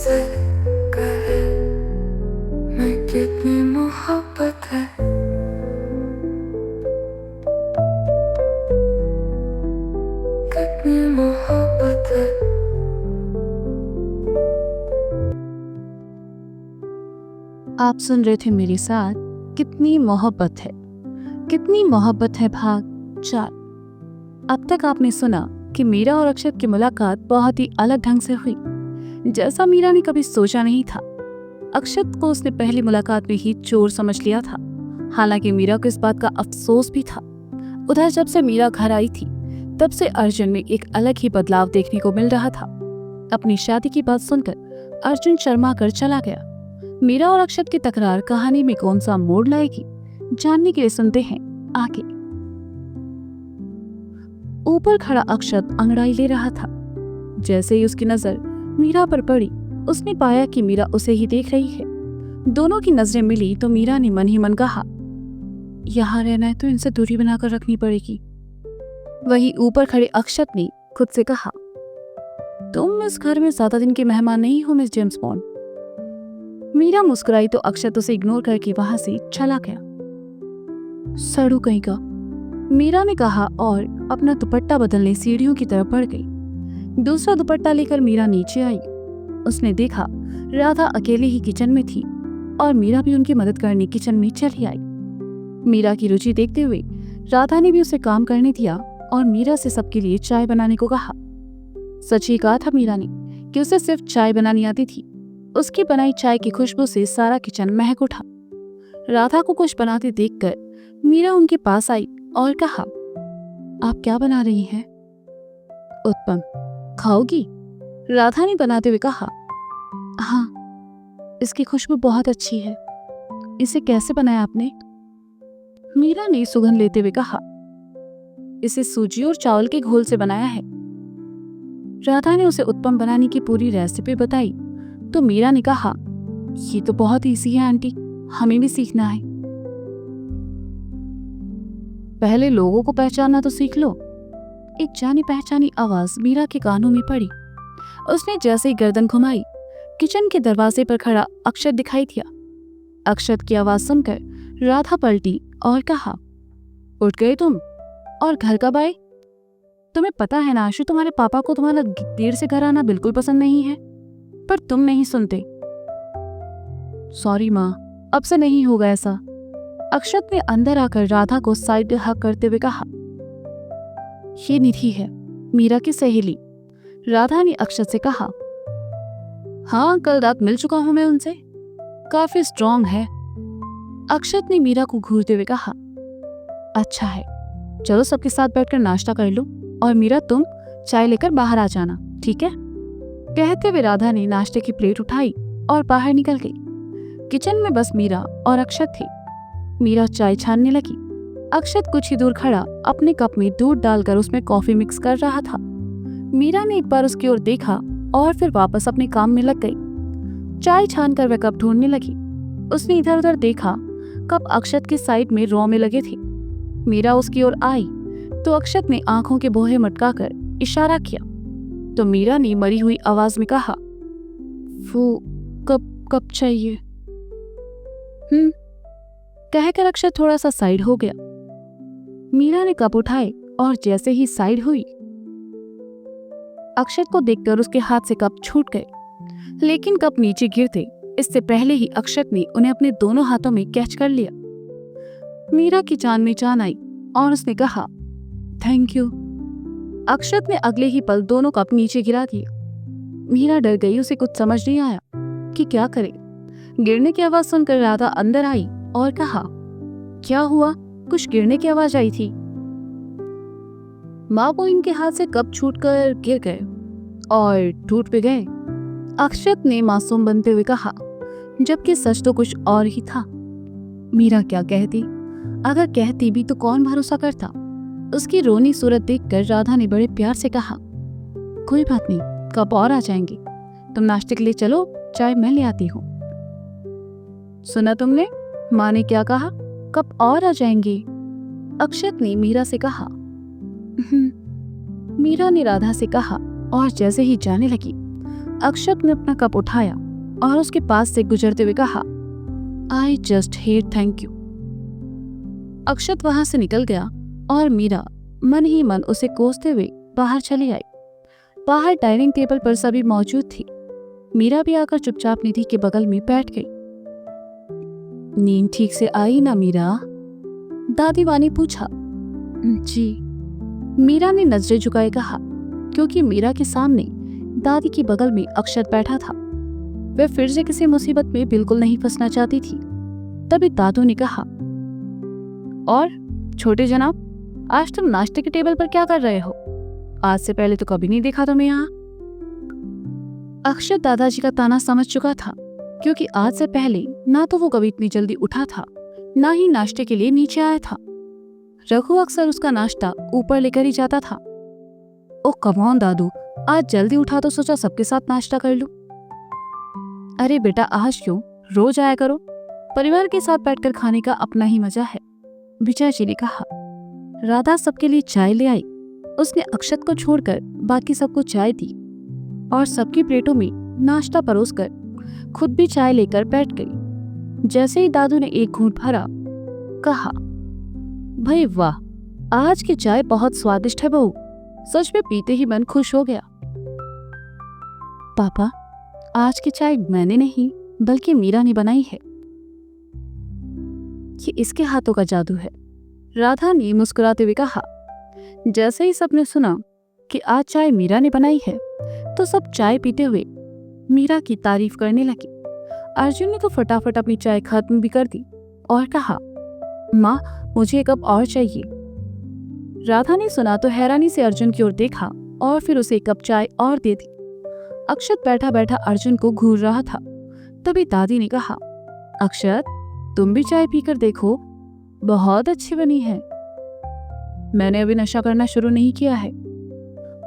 मुझसे कहे मैं कितनी मोहब्बत है। कितनी मोहब्बत है। आप सुन रहे थे मेरे साथ कितनी मोहब्बत है। कितनी मोहब्बत है भाग 4। अब तक आपने सुना कि मीरा और अक्षत की मुलाकात बहुत ही अलग ढंग से हुई, जैसा मीरा ने कभी सोचा नहीं था। अक्षत को उसने पहली मुलाकात में ही चोर समझ लिया था। हालांकि मीरा को इस बात का अफसोस भी था। उधर जब से मीरा घर आई थी तब से अर्जुन में एक अलग ही बदलाव देखने को मिल रहा था। अपनी शादी की बात सुनकर अर्जुन शर्मा कर चला गया। मीरा और अक्षत की तकरार कहानी में कौन सा मोड़ लाएगी, जानने के लिए सुनते हैं आगे। ऊपर खड़ा अक्षत अंगड़ाई ले रहा था। जैसे ही उसकी नजर मीरा पर पड़ी, उसने पाया कि मीरा उसे ही देख रही है। दोनों की नजरें मिली तो मीरा ने मन ही मन कहा, यहाँ रहना है तो इनसे दूरी बनाकर रखनी पड़ेगी। वही ऊपर खड़े अक्षत ने खुद से कहा, तुम इस घर में ज्यादा दिन के मेहमान नहीं हो मिस जेम्स बॉन्ड। मीरा मुस्कुराई तो अक्षत उसे इग्नोर करके वहां से चला गया। सड़ू कहीं का, मीरा ने कहा और अपना दुपट्टा बदलने सीढ़ियों की तरफ बढ़ गई। दूसरा दुपट्टा लेकर मीरा नीचे आई। उसने देखा राधा अकेले ही किचन में थी और मीरा भी उनकी मदद करने किचन में चली आई। मीरा की रुचि देखते हुए राधा ने भी उसे काम करने दिया और मीरा से सबके लिए चाय बनाने को कहा। सच ही कहा था मीरा ने कि उसे सिर्फ चाय बनानी आती थी। उसकी बनाई चाय की खुशबू से सारा किचन महक उठा। राधा को कुछ बनाते देखकर मीरा उनके पास आई और कहा, आप क्या बना रही हैं? उत्पम। खाओगी? राधा ने बनाते हुए कहा, हाँ, इसकी खुशबू बहुत अच्छी है। इसे कैसे बनाया आपने? मीरा ने सुगंध लेते हुए कहा, इसे सूजी और चावल के घोल से बनाया है। राधा ने उसे उत्पम बनाने की पूरी रेसिपी बताई तो मीरा ने कहा, ये तो बहुत इजी है आंटी, हमें भी सीखना है। पहले लोगों को पहचानना तो सीख लो। एक जानी पहचानी आवाज मीरा के कानों में पड़ी। उसने जैसे ही गर्दन घुमाई, किचन के दरवाजे पर खड़ा अक्षत दिखाई दिया। अक्षत की आवाज सुनकर राधा पलटी और कहा, उठ गए तुम? और घर कब आए? तुम्हें पता है ना आशु, तुम्हारे पापा को तुम्हारा देर से घर आना बिल्कुल पसंद नहीं है, पर तुम नहीं सुनते। सॉरी माँ, अब से नहीं होगा ऐसा। अक्षत ने अंदर आकर राधा को साइड हक करते हुए कहा, ये निधि है, मीरा की सहेली। राधा ने अक्षत से कहा, हाँ, कल रात मिल चुका हूं मैं उनसे, काफी स्ट्रांग है। अक्षत ने मीरा को घूरते हुए कहा, अच्छा है, चलो सबके साथ बैठकर नाश्ता कर लो और मीरा तुम चाय लेकर बाहर आ जाना, ठीक है? कहते हुए राधा ने नाश्ते की प्लेट उठाई और बाहर निकल गई। किचन में बस मीरा और अक्षत थे। मीरा चाय छानने लगी। अक्षत कुछ ही दूर खड़ा अपने कप में दूध डालकर उसमें कॉफी मिक्स कर रहा था। मीरा ने एक बार उसकी ओर देखा और फिर वापस अपने काम में लग गई। चाय छानकर वह कप ढूंढने लगी। उसने इधर उधर देखा, कप अक्षत के साइड में ड्रॉ में लगे थे। मीरा उसकी ओर आई तो अक्षत ने आंखों के बोहे मटकाकर इशारा किया तो मीरा ने मरी हुई आवाज में कहा, वो कब चाहिए? कहकर अक्षत थोड़ा सा साइड हो गया। मीरा ने कप उठाए और जैसे ही साइड हुई, अक्षत को देखकर उसके हाथ से कप छूट गए, लेकिन कप नीचे गिरते इससे पहले ही अक्षत ने उन्हें अपने दोनों हाथों में कैच कर लिया। मीरा की जान में जान आई और उसने कहा, थैंक यू। अक्षत ने अगले ही पल दोनों कप नीचे गिरा दिए। मीरा डर गई, उसे कुछ समझ नहीं आया कि क्या करे। गिरने की आवाज सुनकर राधा अंदर आई और कहा, क्या हुआ? कुछ गिरने की आवाज आई थी। माँ, वो इनके हाथ से कप छूटकर गिर गए और टूट भी गए। अक्षत ने मासूम बनते हुए कहा, जबकि सच तो कुछ और ही था। मीरा क्या कहती? अगर कहती भी तो कौन भरोसा करता? उसकी रोनी सूरत देखकर राधा ने बड़े प्यार से कहा, कोई बात नहीं, कब और आ जाएंगे। तुम नाश्ते के लिए चलो, चाय मैं ले आती हूँ। सुना तुमने? माँ ने क्या कहा? कब और आ जाएंगे? अक्षत ने मीरा से कहा। मीरा ने राधा से कहा और जैसे ही जाने लगी, अक्षत ने अपना कप उठाया और उसके पास से गुजरते हुए कहा, I just hate thank you. Akshat वहां से निकल गया और मीरा मन ही मन उसे कोसते हुए बाहर चली आई। बाहर डाइनिंग टेबल पर सभी मौजूद थी। मीरा भी आकर चुपचाप निधि के बगल में बैठ गई। नींद ठीक से आई ना मीरा? दादी वानी पूछा। जी, मीरा ने नजरें झुकाए कहा, क्योंकि मीरा के सामने दादी के बगल में अक्षत बैठा था। वह फिर से किसी मुसीबत में बिल्कुल नहीं फंसना चाहती थी। तभी दादू ने कहा, और छोटे जनाब, आज तुम नाश्ते के टेबल पर क्या कर रहे हो? आज से पहले तो कभी नहीं देखा तुम्हें यहाँ। अक्षत दादाजी का ताना समझ चुका था, क्योंकि आज से पहले ना तो वो कभी इतनी जल्दी उठा था, ना ही नाश्ते के लिए नीचे आया था। रघु अक्सर उसका नाश्ता ऊपर लेकर ही जाता था। ओ कम ऑन दादू, आज जल्दी उठा तो सोचा सबके साथ नाश्ता कर लूं। अरे बेटा, आज क्यों, रोज आया करो। परिवार के साथ बैठकर खाने का अपना ही मजा है, विजय जी ने कहा। राधा सबके लिए चाय ले आई। उसने अक्षत को छोड़कर बाकी सबको चाय दी और सबकी प्लेटों में नाश्ता परोसकर खुद भी चाय लेकर बैठ गई। जैसे ही दादू ने एक घूंट भरा, कहा, भाई वाह, आज की चाय बहुत स्वादिष्ट है बहू। सच में पीते ही मन खुश हो गया। पापा, आज की चाय मैंने नहीं बल्कि मीरा ने बनाई है। ये इसके हाथों का जादू है, राधा ने मुस्कुराते हुए कहा। जैसे ही सबने सुना कि आज चाय मीरा ने बनाई है, तो सब चाय पीते हुए मीरा की तारीफ करने लगे। अर्जुन ने तो फटाफट अपनी चाय खत्म भी कर दी और कहा, माँ, मुझे एक कप और चाहिए। राधा ने सुना तो हैरानी से अर्जुन की ओर देखा और फिर उसे एक कप चाय और दे दी। अक्षत बैठा बैठा अर्जुन को घूर रहा था। तभी दादी ने कहा, अक्षत, तुम भी चाय पीकर देखो, बहुत अच्छी बनी है। मैंने अभी नशा करना शुरू नहीं किया है।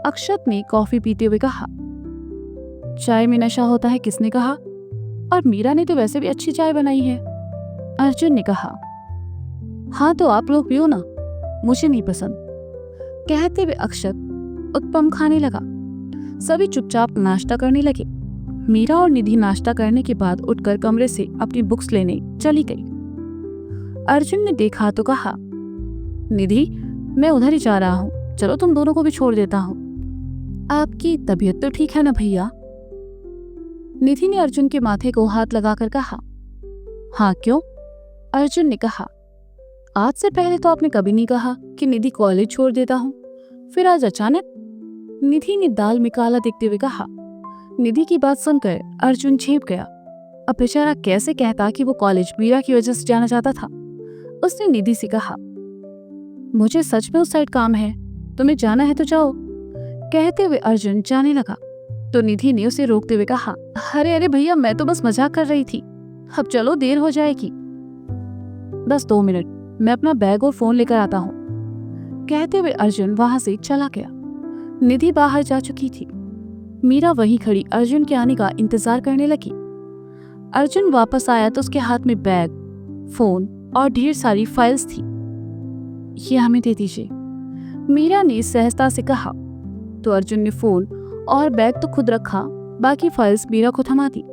अक्षत ने कॉफी पीते हुए कहा। चाय में नशा होता है किसने कहा? और मीरा ने तो वैसे भी अच्छी चाय बनाई है। अर्जुन ने कहा, हाँ तो आप लोग पियो ना, मुझे नहीं पसंद। कहते हुए अक्षत उत्पम खाने लगा। सभी चुपचाप नाश्ता करने लगे। मीरा और निधि नाश्ता करने के बाद उठकर कमरे से अपनी बुक्स लेने चली गई। अर्जुन ने देखा तो कहा, निधि, मैं उधर ही जा रहा हूँ, चलो तुम दोनों को भी छोड़ देता हूँ। आपकी तबीयत तो ठीक है ना भैया? निधि ने अर्जुन के माथे को हाथ लगाकर कहा। हाँ क्यों? अर्जुन ने कहा, आज से पहले तो आपने कभी नहीं कहा कि निधि कॉलेज छोड़ देता हूँ, फिर आज अचानक? निधि ने दाल में काला देखते हुए कहा। निधि की बात सुनकर अर्जुन झेप गया। अब बेचारा कैसे कहता कि वो कॉलेज मीरा की वजह से जाना चाहता था। उसने निधि से कहा, मुझे सच में उस साइड काम है, तुम्हें जाना है तो जाओ। कहते हुए अर्जुन जाने लगा तो निधि ने उसे रोकते हुए कहा, अरे अरे भैया, मैं तो बस मजाक कर रही थी, अब चलो, देर हो जाएगी। बस 2 मिनट, मैं अपना बैग और फोन लेकर आता हूँ। कहते हुए अर्जुन वहां से चला गया। निधि बाहर जा चुकी थी। मीरा वहीं खड़ी अर्जुन के आने का इंतजार करने लगी। अर्जुन वापस आया तो उसके हाथ में बैग, फोन और ढेर सारी फाइल्स थी। ये हमें दे दीजिए, मीरा ने सहजता से कहा। तो अर्जुन ने फोन और बैग तो खुद रखा, बाकी फाइल्स मीरा को थमा दी।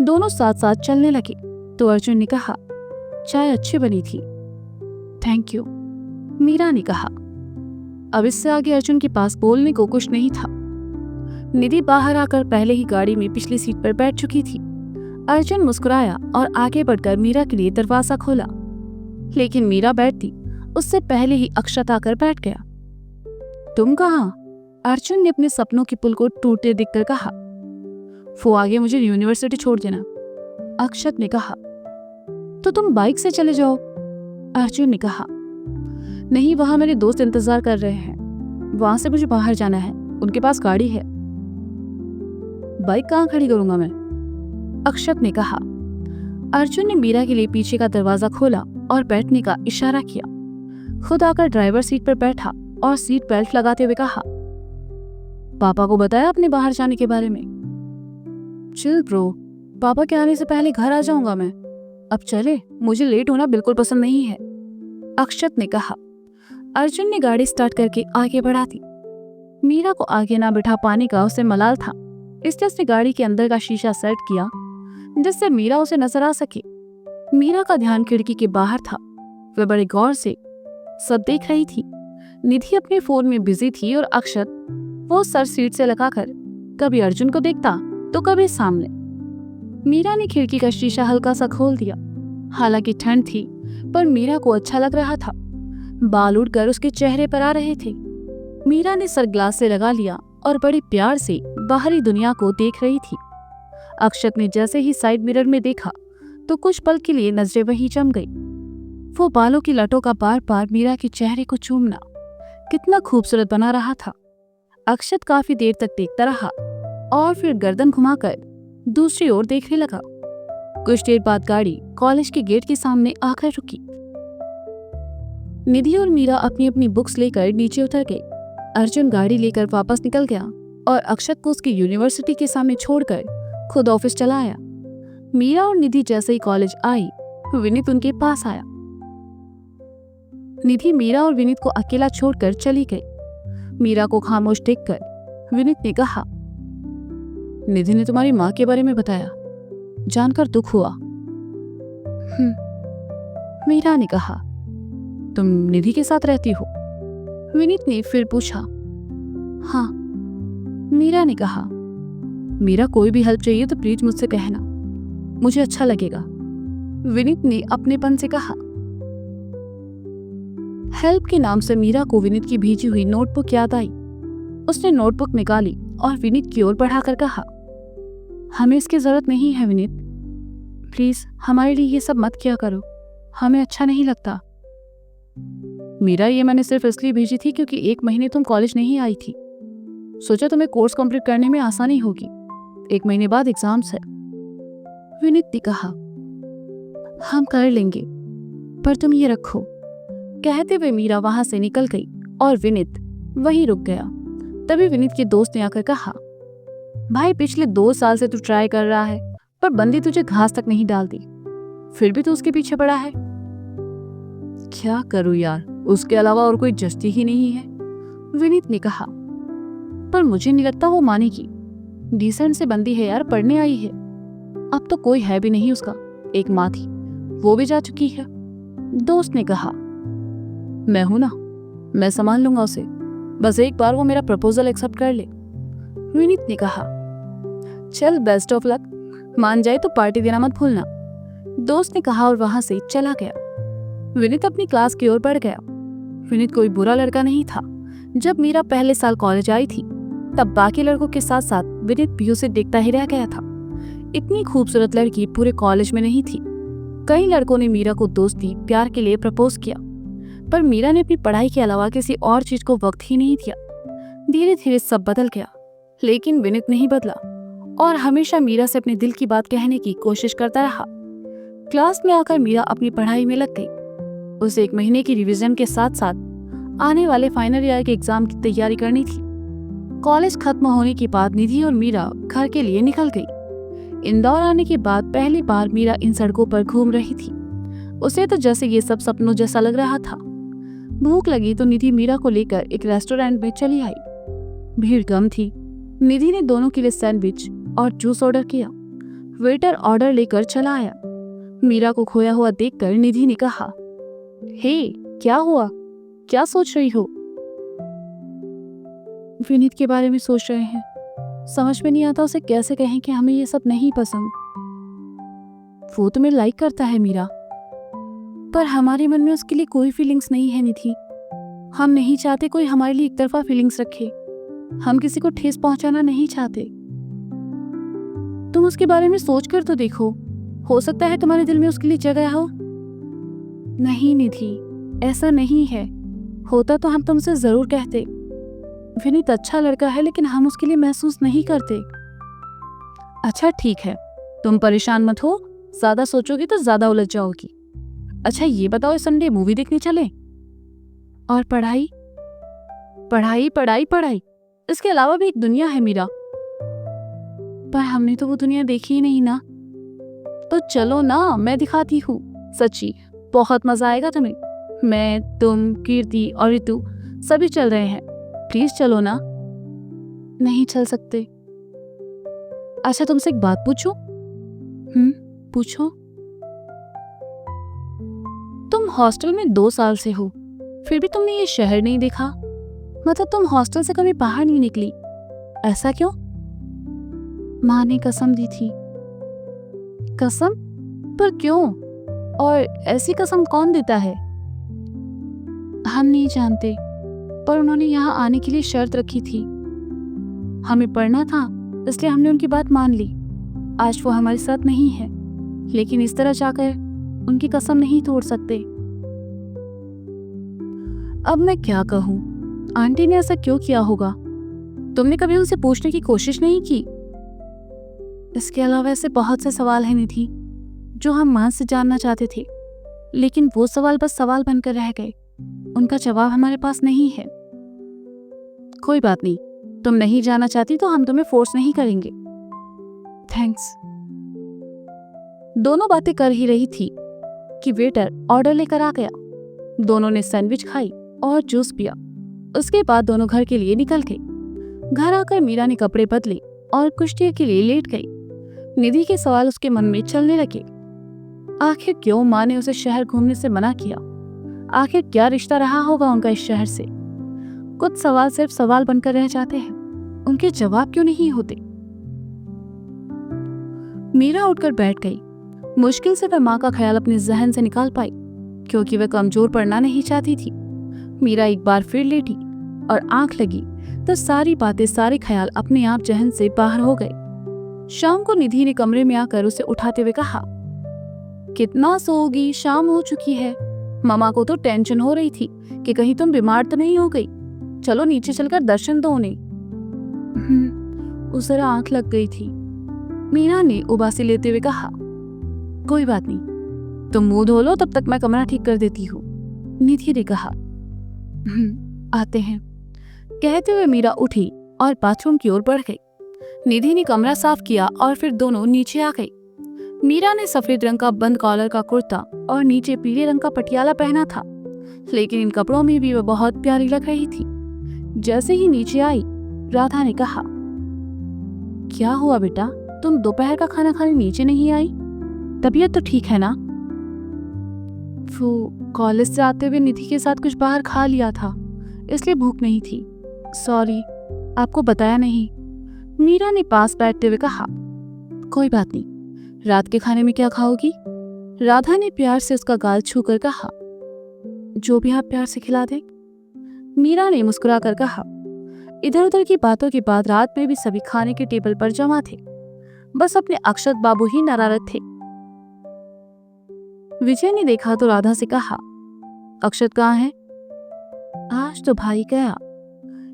दोनों साथ साथ चलने लगे तो अर्जुन ने कहा, चाय अच्छी बनी थी। थैंक यू, मीरा ने कहा। अब इससे आगे अर्जुन के पास बोलने को कुछ नहीं था। निधि बाहर आकर पहले ही गाड़ी में पिछली सीट पर बैठ चुकी थी। अर्जुन मुस्कुराया और आगे बढ़कर मीरा के लिए दरवाजा खोला, लेकिन मीरा बैठती उससे पहले ही अक्षत आकर बैठ गया। तुम कहाँ? अर्जुन ने अपने सपनों की पुल को टूटते देखकर कहा। वो आगे मुझे यूनिवर्सिटी छोड़ देना, अक्षत ने कहा। तो तुम बाइक से चले जाओ, अर्जुन ने कहा। नहीं, वहां मेरे दोस्त इंतजार कर रहे हैं, वहां से मुझे बाहर जाना है, उनके पास गाड़ी है। बाइक कहाँ खड़ी करूंगा मैं? अक्षत ने कहा। अर्जुन ने मीरा के लिए पीछे का दरवाजा खोला और बैठने का इशारा किया। खुद आकर ड्राइवर सीट पर बैठा और सीट बेल्ट लगाते हुए कहा, पापा को बताया अपने बाहर जाने के बारे में? चिल ब्रो, पापा के आने से पहले घर आ जाऊंगा मैं। अब चले, मुझे लेट होना बिल्कुल पसंद नहीं है, अक्षत ने कहा। अर्जुन ने गाड़ी स्टार्ट करके आगे बढ़ा दी। मीरा को आगे ना बिठा पाने का उसे मलाल था, इसलिए उसने गाड़ी के अंदर का शीशा सेट किया जिससे मीरा उसे नजर आ सके। मीरा का ध्यान खिड़की के बाहर था। वह बड़े गौर से सब देख रही थी। निधि अपने फोन में बिजी थी और अक्षत वो सर सीट से लगाकर कभी अर्जुन को देखता तो कभी सामने। मीरा ने खिड़की का शीशा हल्का सा खोल दिया। हालांकि ठंड थी पर मीरा को अच्छा लग रहा था। बाल उड़कर उसके चेहरे पर आ रहे थे। मीरा ने सर ग्लास से लगा लिया और बड़े प्यार से बाहरी दुनिया को देख रही थी। अक्षत ने जैसे ही साइड मिरर में देखा तो कुछ पल के लिए नजरें वहीं जम गई। वो बालों की लटों का बार बार मीरा के चेहरे को चूमना कितना खूबसूरत बना रहा था। अक्षत काफी देर तक देखता रहा और फिर गर्दन घुमाकर दूसरी ओर देखने लगा। कुछ देर बाद गाड़ी कॉलेज के गेट के सामने आकर रुकी। निधि और मीरा अपनी अपनी बुक्स लेकर नीचे उतर गई। अर्जुन गाड़ी लेकर वापस निकल गया और अक्षत को उसकी यूनिवर्सिटी के सामने छोड़कर खुद ऑफिस चला आया। मीरा और निधि जैसे ही कॉलेज आई, विनीत उनके पास आया। निधि मीरा और विनीत को अकेला छोड़कर चली गई। मीरा को खामोश देखकर विनीत ने कहा, निधि ने तुम्हारी माँ के बारे में बताया, जानकर दुख हुआ। मीरा ने कहा, तुम निधि के साथ रहती हो? विनीत ने फिर पूछा। हाँ। मीरा ने कहा, मीरा कोई भी हेल्प चाहिए तो प्लीज मुझसे कहना, मुझे अच्छा लगेगा। विनीत ने अपनेपन से कहा। हेल्प के नाम से मीरा को विनीत की भेजी हुई नोटबुक याद आई। उसने नोटबुक निकाली और विनीत की ओर बढ़ाकर कहा, हमें इसकी जरूरत नहीं है विनीत, प्लीज हमारे लिए ये सब मत किया करो, हमें अच्छा नहीं लगता। मीरा, ये मैंने सिर्फ इसलिए भेजी थी क्योंकि 1 महीने तुम कॉलेज नहीं आई थी। सोचा तुम्हें कोर्स कंप्लीट करने में आसानी होगी, 1 महीने बाद एग्जाम्स है। विनीत ने कहा, हम कर लेंगे, पर तुम ये रखो। कहते हुए मीरा वहां से निकल गई और विनीत वहीं रुक गया। तभी विनीत के दोस्त ने आकर कहा, भाई पिछले 2 साल से तू ट्राई कर रहा है पर बंदी तुझे घास तक नहीं डालती, फिर भी तू उसके पीछे पड़ा है। क्या करूं यार, उसके अलावा और कोई जस्ती ही नहीं है, विनीत ने कहा। पर मुझे नहीं लगता वो मानेगी। डिसेंट से बंदी है यार, पढ़ने आई है। अब तो कोई है भी नहीं उसका, एक माँ थी वो भी जा चुकी है। दोस्त ने कहा, मैं हूं ना, मैं संभाल लूंगा उसे, बस एक बार वो मेरा प्रपोजल एक्सेप्ट कर ले। विनीत ने कहा, चल बेस्ट ऑफ लक, मान जाए तो पार्टी देना मत भूलना। दोस्त ने कहा और वहां से चला गया। विनीत अपनी क्लास की ओर बढ़ गया। विनीत कोई बुरा लड़का नहीं था। जब मीरा पहले साल कॉलेज आई थी तब बाकी लड़कों के साथ साथ विनीत भी उसे देखता ही रह गया था। इतनी खूबसूरत लड़की पूरे कॉलेज में नहीं थी। कई लड़कों ने मीरा को दोस्ती प्यार के लिए प्रपोज किया, पर मीरा ने अपनी पढ़ाई के अलावा किसी और चीज को वक्त ही नहीं दिया। धीरे धीरे सब बदल गया, लेकिन विनीत नहीं बदला और हमेशा मीरा से अपने दिल की बात कहने की कोशिश करता रहा। क्लास में आकर मीरा अपनी पढ़ाई में लग गई। उसे 1 महीने की रिवीजन के साथ साथ आने वाले फाइनल ईयर के एग्जाम की तैयारी करनी थी। कॉलेज खत्म होने के बाद निधि और मीरा घर के लिए निकल गई। इंदौर आने के बाद पहली बार मीरा इन सड़कों पर घूम रही थी। उसे तो जैसे ये सब सपनों जैसा लग रहा था। भूख लगी तो निधि मीरा को लेकर एक रेस्टोरेंट में चली आई। भीड़ कम थी। निधि ने दोनों के लिए सैंडविच और जूस ऑर्डर किया। वेटर ऑर्डर लेकर चला आया। मीरा को खोया हुआ देखकर निधि ने कहा, हे, क्या हुआ, क्या सोच रही हो? विनीत के बारे में सोच रहे हैं। समझ में नहीं आता उसे कैसे कहें कि हमें ये सब नहीं पसंद। वो तुम्हें लाइक करता है मीरा, पर हमारे मन में उसके लिए कोई फीलिंग्स नहीं है निधि। हम नहीं चाहते कोई हमारे लिए एक तरफा फीलिंग्स रखे। हम किसी को ठेस पहुंचाना नहीं चाहते। तुम उसके बारे में सोच कर तो देखो, हो सकता है तुम्हारे दिल में उसके लिए जगह हो। नहीं निधि, ऐसा नहीं है। होता तो हम तुमसे जरूर कहते। विनीत अच्छा लड़का है, लेकिन हम उसके लिए महसूस नहीं करते। अच्छा ठीक है, तुम परेशान मत हो, ज्यादा सोचोगी तो ज्यादा उलझ जाओगी। अच्छा ये बताओ, इस संडे मूवी देखने चले? और पढ़ाई पढ़ाई पढ़ाई पढ़ाई, इसके अलावा भी एक दुनिया है मीरा। पर हमने तो वो दुनिया देखी ही नहीं ना। तो चलो ना, मैं दिखाती हूँ। सच्ची बहुत मजा आएगा तुम्हें। मैं, तुम, कीर्ति और ऋतु सभी चल रहे हैं। प्लीज चलो ना। नहीं चल सकते। अच्छा, तुमसे एक बात पूछूं? पूछो। तुम हॉस्टल में 2 साल से हो, फिर भी तुमने ये शहर नहीं देखा। मतलब तुम हॉस्टल से कभी बाहर नहीं निकली, ऐसा क्यों? माँ ने कसम दी थी। कसम? पर क्यों? और ऐसी कसम कौन देता है? हम नहीं जानते, पर उन्होंने यहाँ आने के लिए शर्त रखी थी। हमें पढ़ना था, इसलिए हमने उनकी बात मान ली। आज वो हमारे साथ नहीं है, लेकिन इस तरह जाकर उनकी कसम नहीं तोड़ सकते। अब मैं क्या कहूँ? आंटी ने ऐसा क्यों किया होगा? तुमने कभी उनसे पूछने की कोशिश नहीं की? इसके अलावा ऐसे बहुत से सवाल हैं निधि, जो हम माँ से जानना चाहते थे, लेकिन वो सवाल बस सवाल बनकर रह गए। उनका जवाब हमारे पास नहीं है। कोई बात नहीं, तुम नहीं जाना चाहती तो हम तुम्हें फोर्स नहीं करेंगे। थैंक्स। दोनों बातें कर ही रही थी कि वेटर ऑर्डर लेकर आ गया। दोनों ने सैंडविच खाई और जूस पिया। उसके बाद दोनों घर के लिए निकल गए। घर आकर मीरा ने कपड़े बदले और कुछ देर के लिए लेट गई। निधि के सवाल उसके मन में चलने लगे। आखिर क्यों माँ ने उसे शहर घूमने से मना किया? आखिर क्या रिश्ता रहा होगा उनका इस शहर से? कुछ सवाल सिर्फ सवाल बनकर रह जाते हैं, उनके जवाब क्यों नहीं होते? मीरा उठकर बैठ गई। मुश्किल से वह माँ का ख्याल अपने जहन से निकाल पाई, क्योंकि वह कमजोर पड़ना नहीं चाहती थी। मीरा एक बार फिर लेटी और आंख लगी तो सारी बातें, सारे ख्याल अपने आप जहन से बाहर हो गए। शाम को निधि ने कमरे में आकर उसे उठाते हुए कहा, कितना सोओगी, शाम हो चुकी है। मम्मा को तो टेंशन हो रही थी कि कहीं तुम बीमार तो नहीं हो गई। चलो नीचे चलकर दर्शन दो उन्हें। उस जरा आंख लग गई थी, मीरा ने उबासी लेते हुए कहा। कोई बात नहीं, तुम मुंह धो लो, तब तक मैं कमरा ठीक कर देती हूँ, निधि ने कहा। आते हैं, कहते हुए मीरा उठी और बाथरूम की ओर बढ़ गई। निधि ने कमरा साफ किया और फिर दोनों नीचे आ गई। मीरा ने सफेद रंग का बंद कॉलर का कुर्ता और नीचे पीले रंग का पटियाला पहना था, लेकिन इन कपड़ों में भी वह बहुत प्यारी लग रही थी। जैसे ही नीचे आई, राधा ने कहा, क्या हुआ बेटा, तुम दोपहर का खाना खाने नीचे नहीं आई? तबीयत तो ठीक है ना? वो कॉलेज से आते हुए निधि के साथ कुछ बाहर खा लिया था, इसलिए भूख नहीं थी। सॉरी, आपको बताया नहीं, मीरा ने पास बैठते हुए कहा। कोई बात नहीं, रात के खाने में क्या खाओगी? राधा ने प्यार से उसका गाल छूकर कहा। जो भी आप प्यार से खिला दें, मीरा ने मुस्कुराकर कहा। इधर उधर की बातों के बाद रात में भी सभी खाने के टेबल पर जमा थे, बस अपने अक्षत बाबू ही नाराज थे। विजय ने देखा तो राधा से कहा, अक्षत कहाँ है? आज तो भाई गया,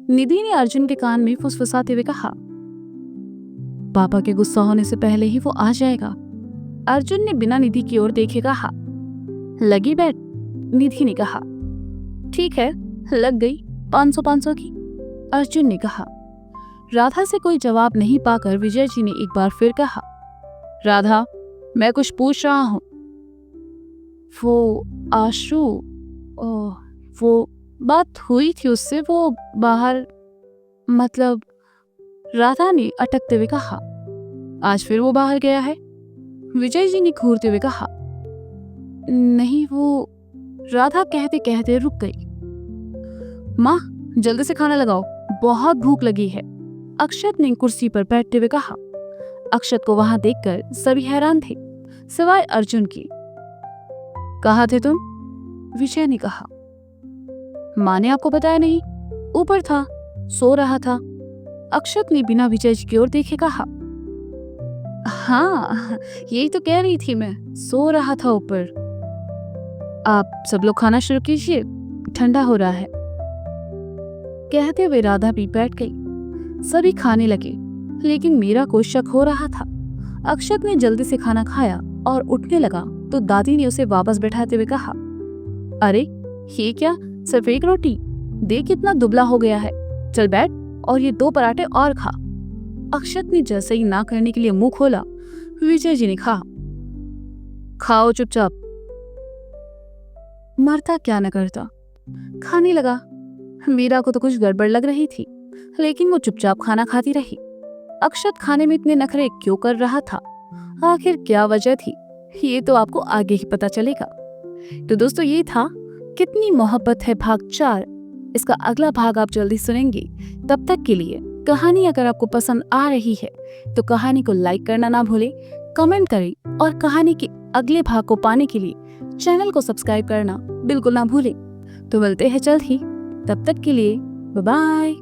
निधि ने अर्जुन के कान में फुसफुसाते हुए कहा। पापा के गुस्सा होने से पहले ही वो आ जाएगा। अर्जुन ने बिना निधि की ओर देखे कहा। लगी बैठ, निधि ने कहा। ठीक है, लग गई 500 की, अर्जुन ने कहा। राधा से कोई जवाब नहीं पाकर विजय जी ने एक बार फिर कहा, राधा, मैं कुछ पूछ रहा हूं। वो आशु, वो बात हुई थी उससे, वो बाहर, मतलब, राधा ने अटकते हुए कहा। आज फिर वो बाहर गया है? विजय जी ने घूरते हुए कहा। नहीं, वो, राधा कहते कहते रुक गई। माँ, जल्दी से खाना लगाओ, बहुत भूख लगी है, अक्षत ने कुर्सी पर बैठते हुए कहा। अक्षत को वहां देखकर सभी हैरान थे, सिवाय अर्जुन के। कहाँ थे तुम? विजय ने कहा। माँ ने आपको बताया नहीं? ऊपर था, सो रहा था, अक्षत ने बिना विजय जी की ओर देखे कहा। हाँ, यही तो कह रही थी मैं, सो रहा था ऊपर। आप सब लोग खाना शुरू कीजिए, ठंडा हो रहा है। कहते हुए राधा भी बैठ गई। सभी खाने लगे, लेकिन मीरा को शक हो रहा था। अक्षत ने जल्दी से खाना खाया और उठने लगा तो दादी ने उसे वापस बैठाते हुए कहा, अरे ये क्या, सिर्फ एक रोटी? देख कितना दुबला हो गया है, चल बैठ और ये 2 पराठे और खा। अक्षत ने जैसे ही ना करने के लिए मुंह खोला, विजय जी ने कहा, खाओ चुपचाप। मरता क्या न करता, खाने लगा। मीरा को तो कुछ गड़बड़ लग रही थी, लेकिन वो चुपचाप खाना खाती रही। अक्षत खाने में इतने नखरे क्यों कर रहा था, आखिर क्या वजह थी, ये तो आपको आगे ही पता चलेगा। तो दोस्तों ये था कितनी मोहब्बत है भाग 4। इसका अगला भाग आप जल्दी सुनेंगे। तब तक के लिए कहानी अगर आपको पसंद आ रही है तो कहानी को लाइक करना ना भूलें, कमेंट करें और कहानी के अगले भाग को पाने के लिए चैनल को सब्सक्राइब करना बिल्कुल ना भूलें। तो मिलते हैं जल्द ही, तब तक के लिए बाय बाय।